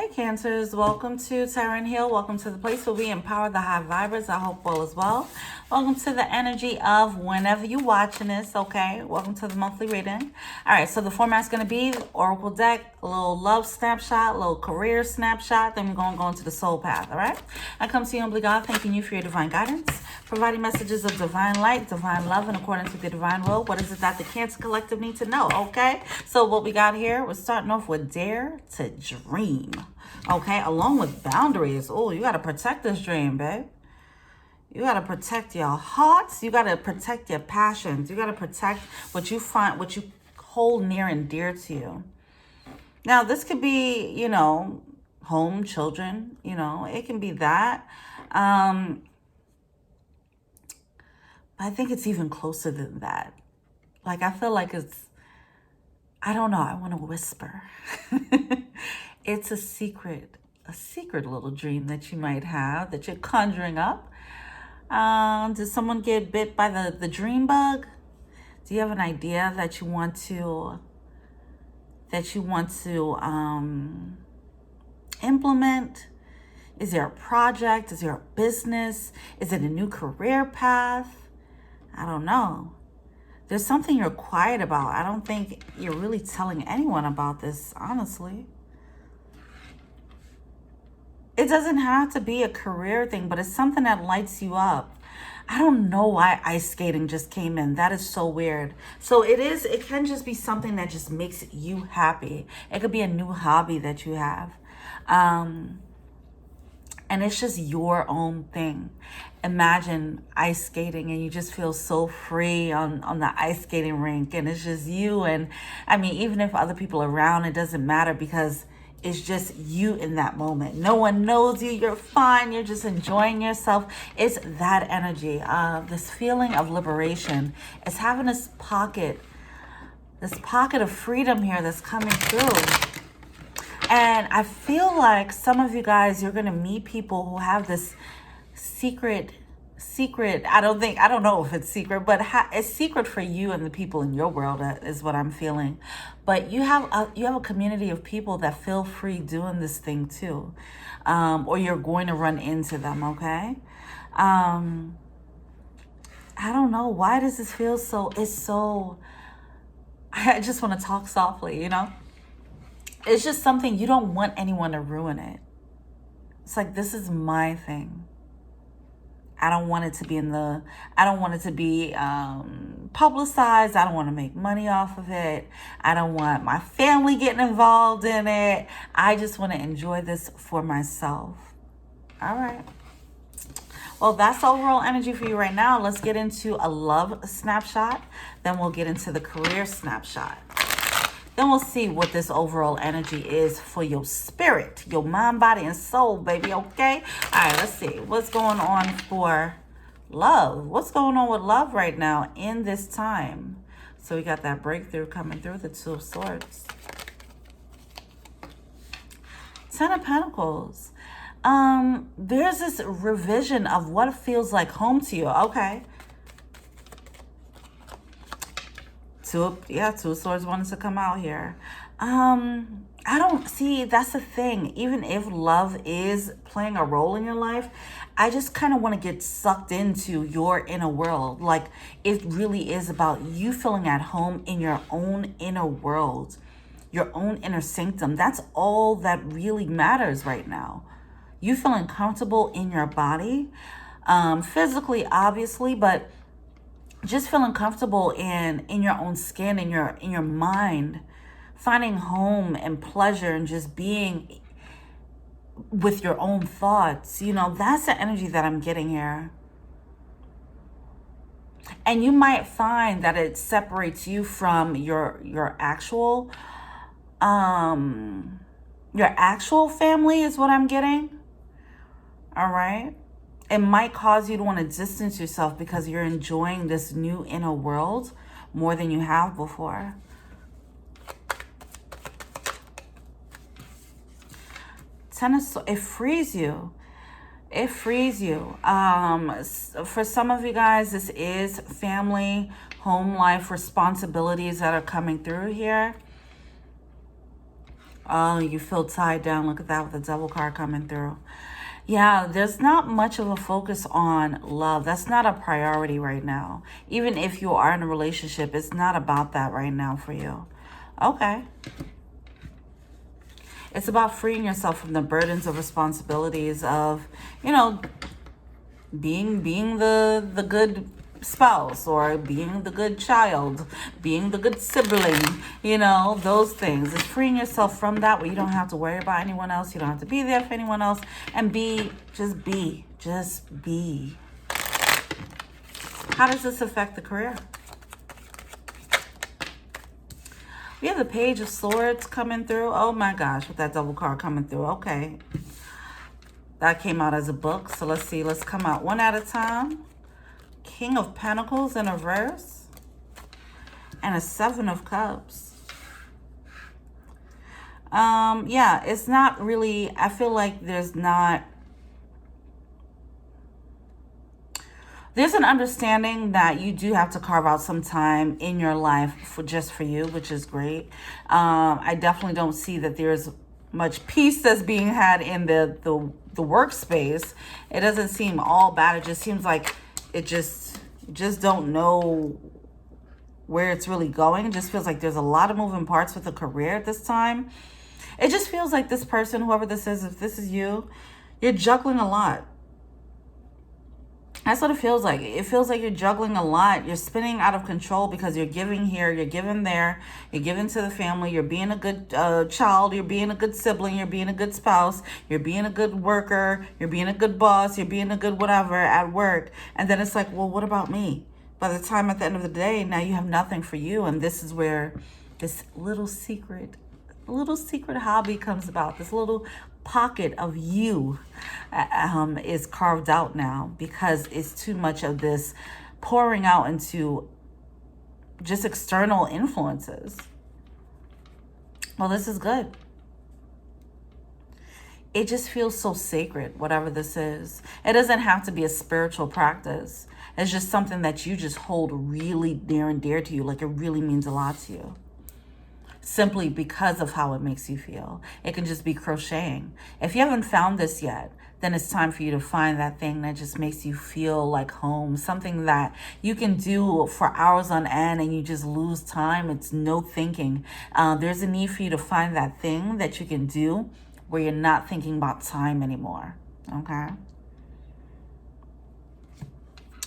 Hey Cancers, welcome to Tyron Hill. Welcome to the place where we empower the high vibers. I hope all is well. Welcome to the energy of whenever you're watching this, okay? Welcome to the monthly reading. All right, so the format's going to be Oracle deck, a little love snapshot, a little career snapshot. Then we're going to go into the soul path, all right? I come to you, humbly God, thanking you for your divine guidance, providing messages of divine light, divine love, in accordance with the divine will. What is it that the Cancer Collective need to know, okay? So what we got here, we're starting off with dare to dream, okay? Along with boundaries. Oh, you got to protect this dream, babe. You got to protect your hearts. You got to protect your passions. You got to protect what you find, what you hold near and dear to you. Now, this could be, home, children, it can be that. But I think it's even closer than that. Like, I feel like I don't know. I want to whisper. It's a secret little dream that you might have that you're conjuring up. Did someone get bit by the dream bug? Do you have an idea that you want to implement? Is there a project? Is there a business? Is it a new career path? I don't know. There's something you're quiet about. I don't think you're really telling anyone about this, honestly. It doesn't have to be a career thing, but it's something that lights you up. I don't know why ice skating just came in. That is so weird. So it can just be something that just makes you happy. It could be a new hobby that you have. And it's just your own thing. Imagine ice skating and you just feel so free on the ice skating rink, and it's just you. And I mean, even if other people are around, it doesn't matter because it's just you in that moment. No one knows you. You're fine. You're just enjoying yourself. It's that energy. This feeling of liberation. It's having this pocket of freedom here that's coming through. And I feel like some of you guys, you're going to meet people who have this secret, I don't know if it's secret, but it's secret for you and the people in your world is what I'm feeling. But you have a community of people that feel free doing this thing too. Or you're going to run into them, okay? I don't know. Why does this feel I just want to talk softly, It's just something you don't want anyone to ruin it. It's like, this is my thing. I don't want it to be publicized. I don't want to make money off of it. I don't want my family getting involved in it. I just want to enjoy this for myself. All right. Well, that's the overall energy for you right now. Let's get into a love snapshot. Then we'll get into the career snapshot. Then we'll see what this overall energy is for your spirit, your mind, body, and soul, baby, okay? All right, let's see. What's going on for love? What's going on with love right now in this time? So we got that breakthrough coming through, the Two of Swords. Ten of Pentacles. There's this revision of what feels like home to you, okay? Two of Swords wanted to come out here. I don't see, that's the thing. Even if love is playing a role in your life, I just kind of want to get sucked into your inner world. Like, it really is about you feeling at home in your own inner world, your own inner sanctum. That's all that really matters right now. You feeling comfortable in your body, physically, obviously, but just feeling comfortable in your own skin, in your mind, finding home and pleasure and just being with your own thoughts. That's the energy that I'm getting here. And you might find that it separates you from your actual family is what I'm getting. All right. It might cause you to want to distance yourself because you're enjoying this new inner world more than you have before. It frees you. It frees you. For some of you guys, this is family, home life responsibilities that are coming through here. Oh, you feel tied down. Look at that with the Devil card coming through. Yeah, there's not much of a focus on love. That's not a priority right now. Even if you are in a relationship, it's not about that right now for you. Okay. It's about freeing yourself from the burdens of responsibilities of, you know, being the good spouse, or being the good child, being the good sibling, those things. It's freeing yourself from that, where you don't have to worry about anyone else. You don't have to be there for anyone else, and just be. How does this affect the career? We have the Page of Swords coming through. Oh my gosh, with that double card coming through. Okay. That came out as a book. So let's see. Let's come out one at a time. King of Pentacles in reverse. And a Seven of Cups. Yeah, it's not really, I feel like there's an understanding that you do have to carve out some time in your life for you, which is great. I definitely don't see that there's much peace that's being had in the workspace. It doesn't seem all bad. It just seems like it just don't know where it's really going. It just feels like there's a lot of moving parts with the career at this time. It just feels like this person, whoever this is, if this is you, you're juggling a lot. That's what it feels like. It feels like you're juggling a lot. You're spinning out of control because you're giving here, you're giving there, you're giving to the family, you're being a good child, you're being a good sibling, you're being a good spouse, you're being a good worker, you're being a good boss, you're being a good whatever at work. And then it's like, well, what about me? By the time at the end of the day, now you have nothing for you. And this is where this little secret hobby comes about. This little pocket of you is carved out now, because it's too much of this pouring out into just external influences. Well, this is good. It just feels so sacred, whatever this is. It doesn't have to be a spiritual practice. It's just something that you just hold really near and dear to you, like it really means a lot to you. Simply because of how it makes you feel. It can just be crocheting. If you haven't found this yet, then it's time for you to find that thing that just makes you feel like home. Something that you can do for hours on end and you just lose time. It's no thinking. There's a need for you to find that thing that you can do where you're not thinking about time anymore. Okay?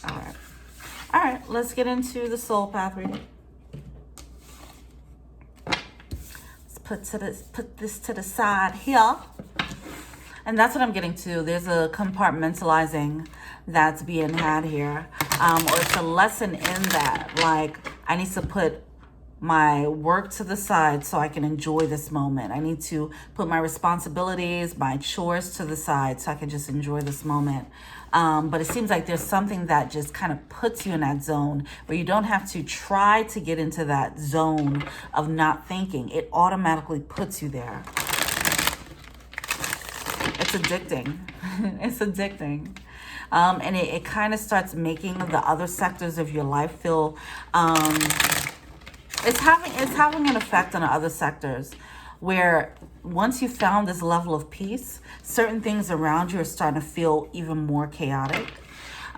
All right, let's get into the soul path reading. Put this to the side here. And that's what I'm getting to. There's a compartmentalizing that's being had here. Or it's a lesson in that. Like, I need to put my work to the side so I can enjoy this moment. I need to put my responsibilities, my chores to the side so I can just enjoy this moment. But it seems like there's something that just kind of puts you in that zone where you don't have to try to get into that zone of not thinking. It automatically puts you there. It's addicting. It's addicting. And it kind of starts making the other sectors of your life feel... It's having an effect on other sectors, where once you found this level of peace, certain things around you are starting to feel even more chaotic.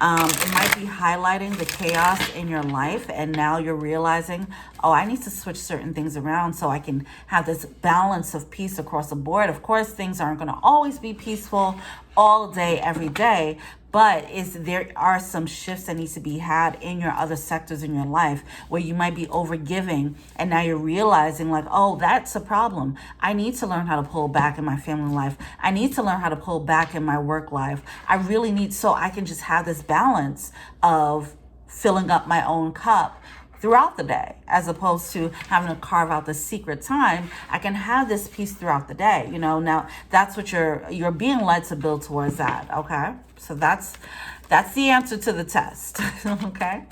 It might be highlighting the chaos in your life, and now you're realizing, oh, I need to switch certain things around so I can have this balance of peace across the board. Of course, things aren't going to always be peaceful all day, every day, but there are some shifts that need to be had in your other sectors in your life where you might be overgiving, and now you're realizing like, oh, that's a problem. I need to learn how to pull back in my family life. I need to learn how to pull back in my work life. I really need, so I can just have this balance of filling up my own cup throughout the day, as opposed to having to carve out the secret time. I can have this peace throughout the day. Now that's what you're being led to build towards that. Okay. So that's the answer to the test. Okay.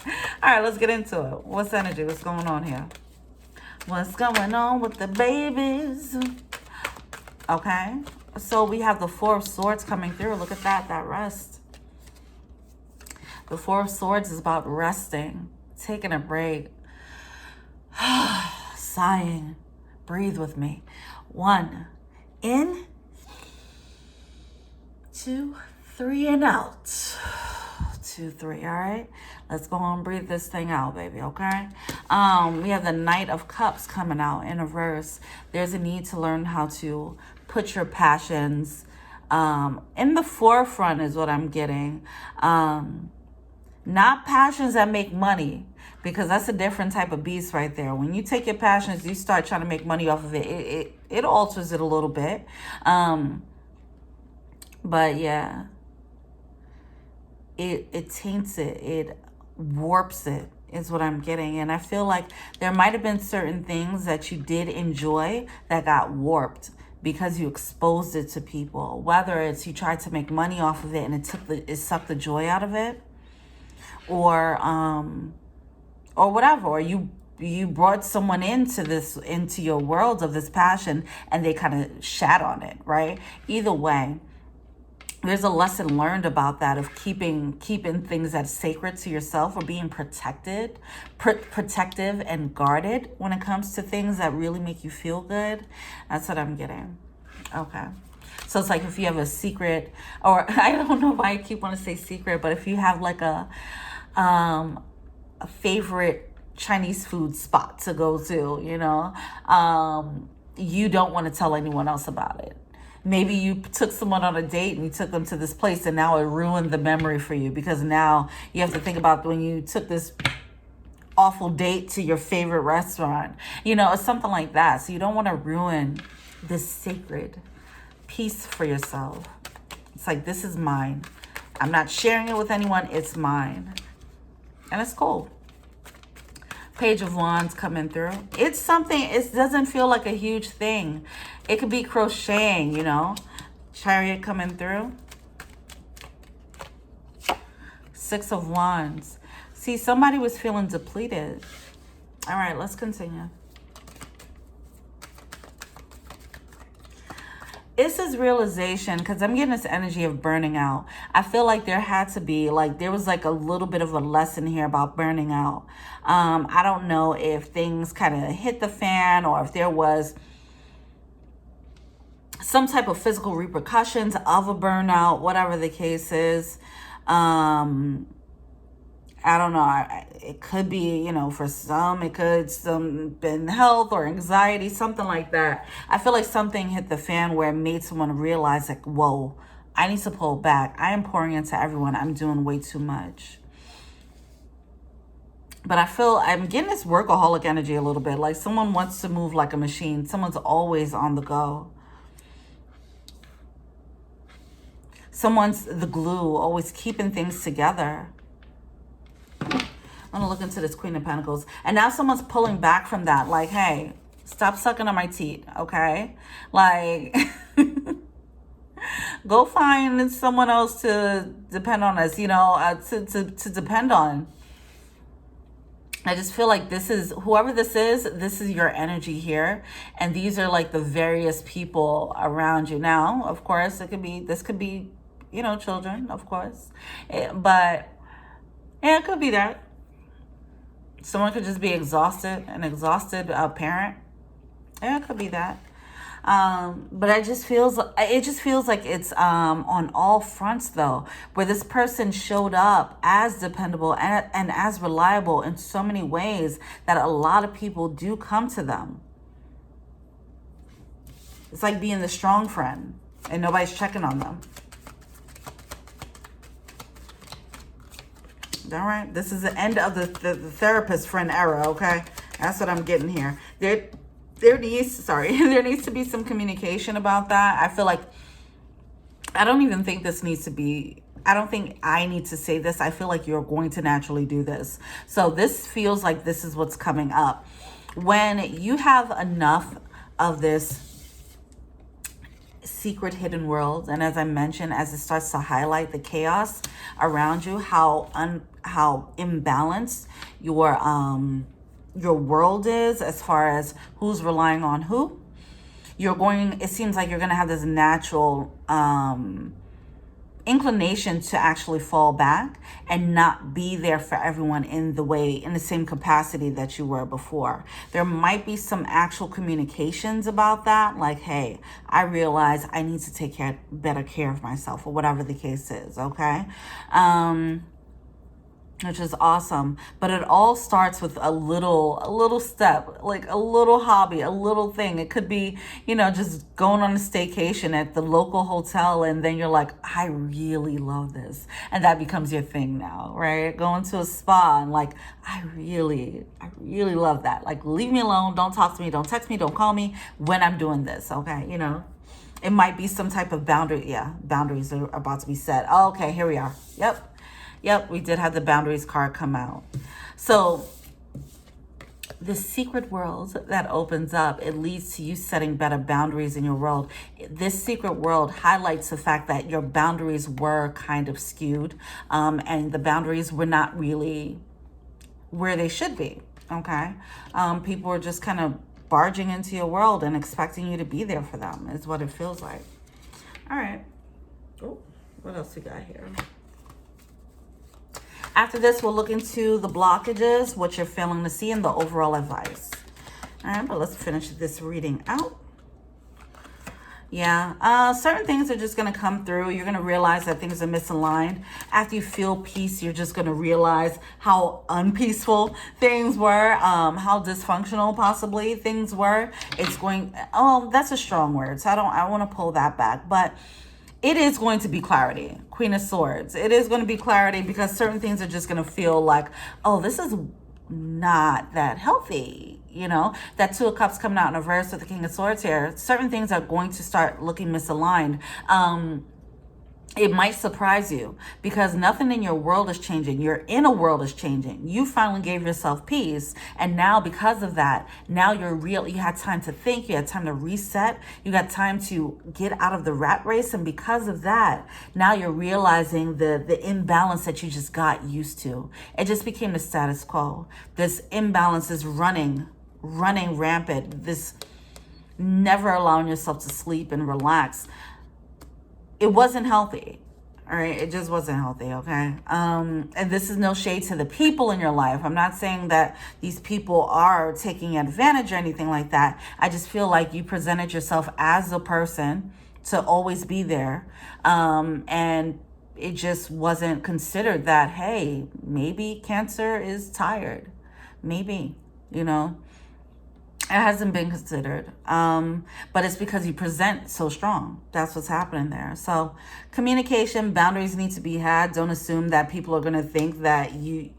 All right, let's get into it. What's energy? What's going on here? What's going on with the babies? Okay. So we have the Four of Swords coming through. Look at that rest. The Four of Swords is about resting, taking a break, sighing. Breathe with me. 1. In. 2, 3, and out. 2, 3. All right. Let's go on and breathe this thing out, baby. Okay. We have the Knight of Cups coming out in reverse. There's a need to learn how to put your passions in the forefront is what I'm getting. Not passions that make money, because that's a different type of beast right there. When you take your passions, you start trying to make money off of it. It alters it a little bit. But yeah, it taints it. It warps it is what I'm getting. And I feel like there might have been certain things that you did enjoy that got warped because you exposed it to people. Whether it's you tried to make money off of it and it sucked the joy out of it, or whatever, or you brought someone into your world of this passion and they kind of shat on it, right? Either way, there's a lesson learned about that, of keeping things that's sacred to yourself, or being protective and guarded when it comes to things that really make you feel good. That's what I'm getting. Okay. So it's like if you have a secret, or I don't know why I keep wanting to say secret, but if you have like a favorite Chinese food spot to go to, you don't want to tell anyone else about it. Maybe you took someone on a date and you took them to this place, and now it ruined the memory for you, because now you have to think about when you took this awful date to your favorite restaurant, or something like that. So you don't want to ruin this sacred piece for yourself. It's like, this is mine. I'm not sharing it with anyone. It's mine. And it's cool. Page of Wands coming through. It's something, it doesn't feel like a huge thing. It could be crocheting, Chariot coming through. 6 of Wands. See, somebody was feeling depleted. All right, let's continue. This is realization, because I'm getting this energy of burning out. I feel like there had to be, there was a little bit of a lesson here about burning out. I don't know if things kind of hit the fan, or if there was some type of physical repercussions of a burnout, whatever the case is. I don't know. It could be, for some, it could been health or anxiety, something like that. I feel like something hit the fan where it made someone realize, whoa, I need to pull back. I am pouring into everyone. I'm doing way too much. But I'm getting this workaholic energy a little bit. Like someone wants to move like a machine. Someone's always on the go. Someone's the glue, always keeping things together. I'm going to look into this Queen of Pentacles. And now someone's pulling back from that. Like, hey, stop sucking on my teeth, okay? Go find someone else to depend on us, to depend on. I just feel like this is, whoever this is your energy here. And these are the various people around you. Now, of course, this could be, children, of course. But, yeah, it could be that. Someone could just be an exhausted parent. Yeah, it could be that. But it just feels like it's on all fronts though, where this person showed up as dependable and as reliable in so many ways that a lot of people do come to them. It's like being the strong friend and nobody's checking on them. All right, this is the end of the therapist friend era, okay? That's what I'm getting here. There needs to be some communication about that. I feel like, I don't think I need to say this. I feel like you're going to naturally do this. So this feels like this is what's coming up. When you have enough of this secret hidden world, and as I mentioned, as it starts to highlight the chaos around you, how imbalanced your world is as far as who's relying on who, it seems like you're going to have this natural inclination to actually fall back and not be there for everyone in the same capacity that you were before. There might be some actual communications about that, like, hey, I realize I need to take better care of myself, or whatever the case is. Okay. Which is awesome. But it all starts with a little step, like a little hobby, a little thing. It could be, just going on a staycation at the local hotel, and then you're like, I really love this. And that becomes your thing now, right? Going to a spa and like, I really love that. Like, leave me alone. Don't talk to me. Don't text me. Don't call me when I'm doing this. Okay. It might be some type of boundary. Yeah. Boundaries are about to be set. Oh, okay. Here we are. Yep, we did have the boundaries card come out. So the secret world that opens up, it leads to you setting better boundaries in your world. This secret world highlights the fact that your boundaries were kind of skewed, and the boundaries were not really where they should be, okay? People are just kind of barging into your world and expecting you to be there for them, is what it feels like. All right. Oh, what else we got here? After this, we'll look into the blockages, what you're failing to see, and the overall advice. All right, but let's finish this reading out. Yeah, certain things are just going to come through. You're going to realize that things are misaligned. After you feel peace, you're just going to realize how unpeaceful things were, how dysfunctional possibly things were. That's a strong word, so I want to pull that back. But it is going to be clarity. Queen of Swords. It is going to be clarity, because certain things are just going to feel like, oh, this is not that healthy. That Two of Cups coming out in reverse with the King of Swords here. Certain things are going to start looking misaligned. It might surprise you, because nothing in your world is changing. Your inner world is changing. You finally gave yourself peace. And now, because of that, now you had time to think. You had time to reset. You got time to get out of the rat race. And because of that, now you're realizing the imbalance that you just got used to. It just became the status quo. This imbalance is running rampant. This never allowing yourself to sleep and relax. It wasn't healthy. All right. It just wasn't healthy. Okay. And this is no shade to the people in your life. I'm not saying that these people are taking advantage or anything like that. I just feel like you presented yourself as a person to always be there. And it just wasn't considered that, hey, maybe Cancer is tired. Maybe, it hasn't been considered, but it's because you present so strong. That's what's happening there. So communication, boundaries need to be had. Don't assume that people are going to think that you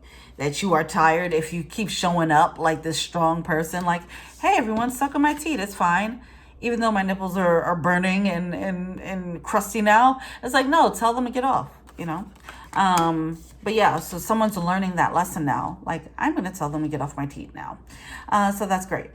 are tired if you keep showing up like this strong person. Like, hey, everyone, sucking my teeth. It's fine. Even though my nipples are burning and crusty now. It's like, no, tell them to get off, But yeah, so someone's learning that lesson now. Like, I'm going to tell them to get off my teeth now. So that's great.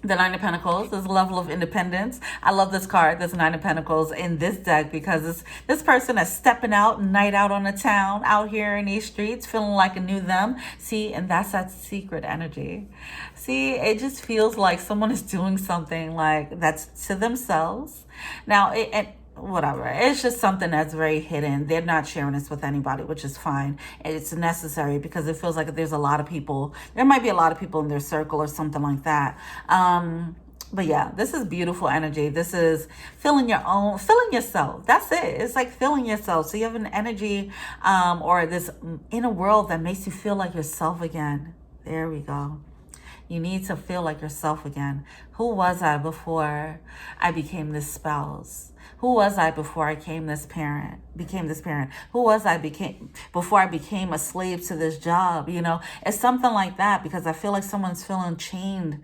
The Nine of Pentacles is a level of independence. I love this card, this Nine of Pentacles in this deck, because this person is stepping out, night out on the town, out here in these streets, feeling like a new them. See, and that's that secret energy. See, it just feels like someone is doing something like that's to themselves. Now, whatever. It's just something that's very hidden. They're not sharing this with anybody, which is fine. It's necessary, because it feels like there might be a lot of people in their circle or something like that. But yeah, this is beautiful energy. This is feeling yourself. That's it. It's like feeling yourself. So you have an energy, or this inner world that makes you feel like yourself again. There we go. You need to feel like yourself again. Who was I before I became this spouse? Who was I before I became this parent? Who was I before I became a slave to this job? It's something like that, because I feel like someone's feeling chained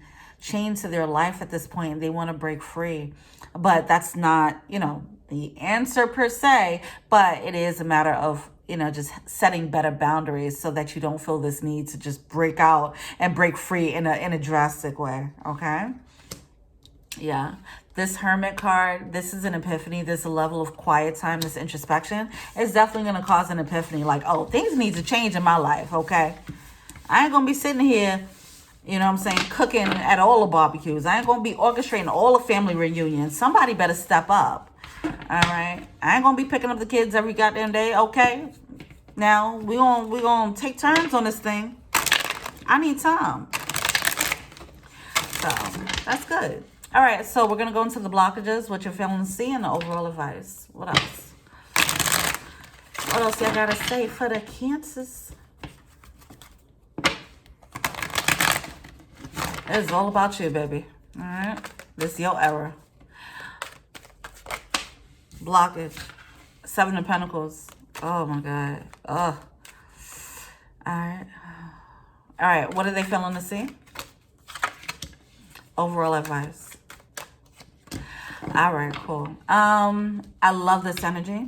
to their life at this point, and they want to break free. But that's not, the answer per se, but it is a matter of, just setting better boundaries so that you don't feel this need to just break out and break free in a drastic way. Okay. Yeah. This Hermit card, this is an epiphany. This is a level of quiet time, this introspection. It's definitely going to cause an epiphany. Like, oh, things need to change in my life, okay? I ain't going to be sitting here, You know what I'm saying? Cooking at all the barbecues. I ain't going to be orchestrating all the family reunions. Somebody better step up. All right? I ain't going to be picking up the kids every goddamn day. Okay? Now, we gonna take turns on this thing. I need time. So, that's good. All right, so we're going to go into the blockages, what you're feeling to see, and the overall advice. What else? What else y'all got to say for the Cancers? It's all about you, baby. All right? This is your era. Blockage. Seven of Pentacles. Oh, my God. Oh. All right. All right, what are they feeling to see? Overall advice. All right, cool. I love this energy.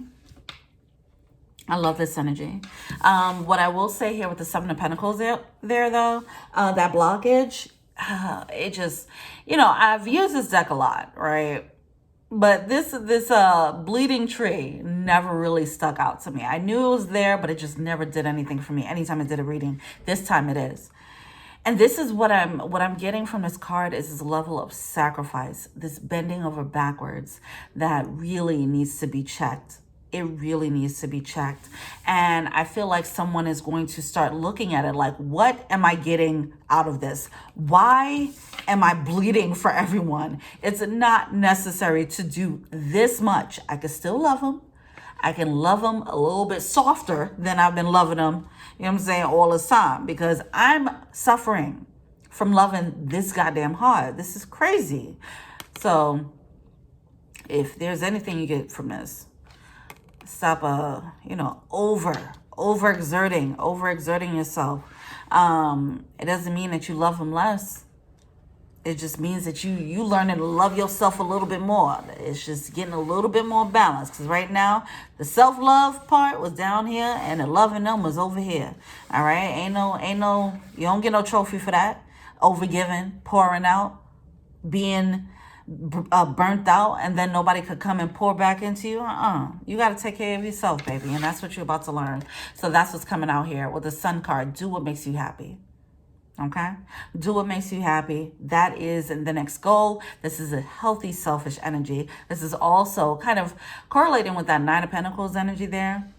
I love this energy. What I will say here with the Seven of Pentacles there though, that blockage, it just, I've used this deck a lot, right? But this bleeding tree never really stuck out to me. I knew it was there, but it just never did anything for me. Anytime I did a reading, this time it is. And this is what I'm getting from this card is this level of sacrifice, this bending over backwards that really needs to be checked. It really needs to be checked. And I feel like someone is going to start looking at it like, what am I getting out of this? Why am I bleeding for everyone? It's not necessary to do this much. I can still love them. I can love them a little bit softer than I've been loving them, you know what I'm saying, all this time, because I'm suffering from loving this goddamn hard. This is crazy. So if there's anything you get from this, stop, overexerting yourself. It doesn't mean that you love them less. It just means that you learning to love yourself a little bit more. It's just getting a little bit more balanced. Because right now, the self-love part was down here and the loving them was over here. All right? Ain't no, you don't get no trophy for that. Overgiving, pouring out, being burnt out, and then nobody could come and pour back into you. You got to take care of yourself, baby. And that's what you're about to learn. So that's what's coming out here with the Sun card. Do what makes you happy. Okay? Do what makes you happy. That is the next goal. This is a healthy, selfish energy. This is also kind of correlating with that Nine of Pentacles energy there.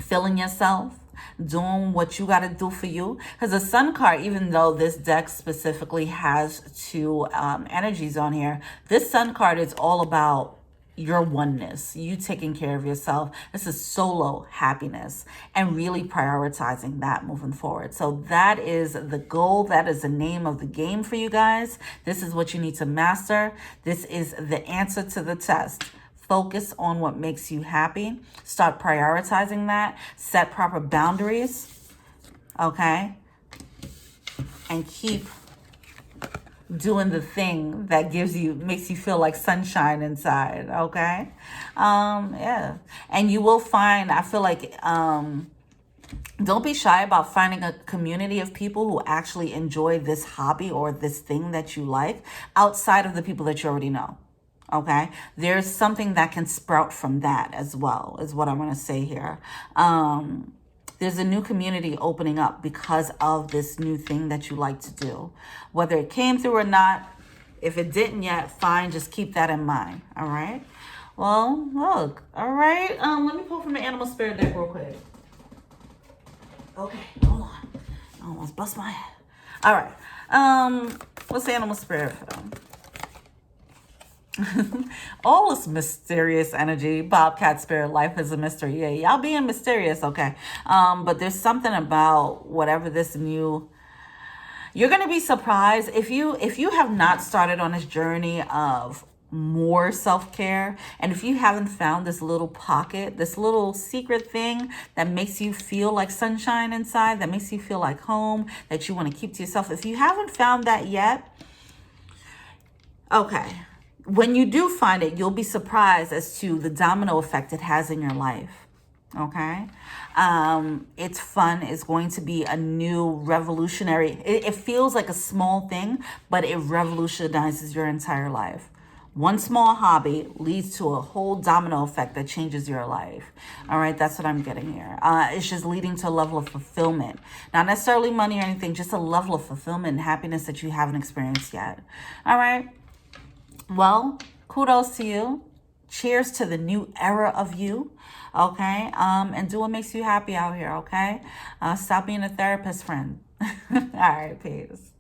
Feeling yourself, doing what you got to do for you. Because the Sun card, even though this deck specifically has two energies on here, this Sun card is all about your oneness, you taking care of yourself. This is solo happiness and really prioritizing that moving forward. So that is the goal. That is the name of the game for you guys. This is what you need to master. This is the answer to the test. Focus on what makes you happy. Start prioritizing that. Set proper boundaries. Okay? And keep doing the thing that makes you feel like sunshine inside. Okay? Yeah. And you will find, I feel like, don't be shy about finding a community of people who actually enjoy this hobby or this thing that you like outside of the people that you already know. Okay, there's something that can sprout from that as well, is what I want to say here. There's a new community opening up because of this new thing that you like to do. Whether it came through or not, if it didn't yet, fine, just keep that in mind. All right. Well, look. All right. Let me pull from the Animal Spirit deck real quick. Okay, hold on. I almost bust my head. All right. What's the Animal Spirit for them? All this mysterious energy. Bobcat spirit, life is a mystery. Yeah, y'all being mysterious, okay. But there's something about whatever this new, you're gonna be surprised if you have not started on this journey of more self-care, and if you haven't found this little pocket, this little secret thing that makes you feel like sunshine inside, that makes you feel like home, that you want to keep to yourself. If you haven't found that yet, okay, when you do find it, you'll be surprised as to the domino effect it has in your life. Okay? It's fun. It's going to be a new revolutionary. It feels like a small thing, but it revolutionizes your entire life. One small hobby leads to a whole domino effect that changes your life. All right, that's what I'm getting here. It's just leading to a level of fulfillment. Not necessarily money or anything, just a level of fulfillment and happiness that you haven't experienced yet. All right, well, kudos to you. Cheers to the new era of you. Okay, and do what makes you happy out here. Okay, stop being a therapist, friend. All right, peace.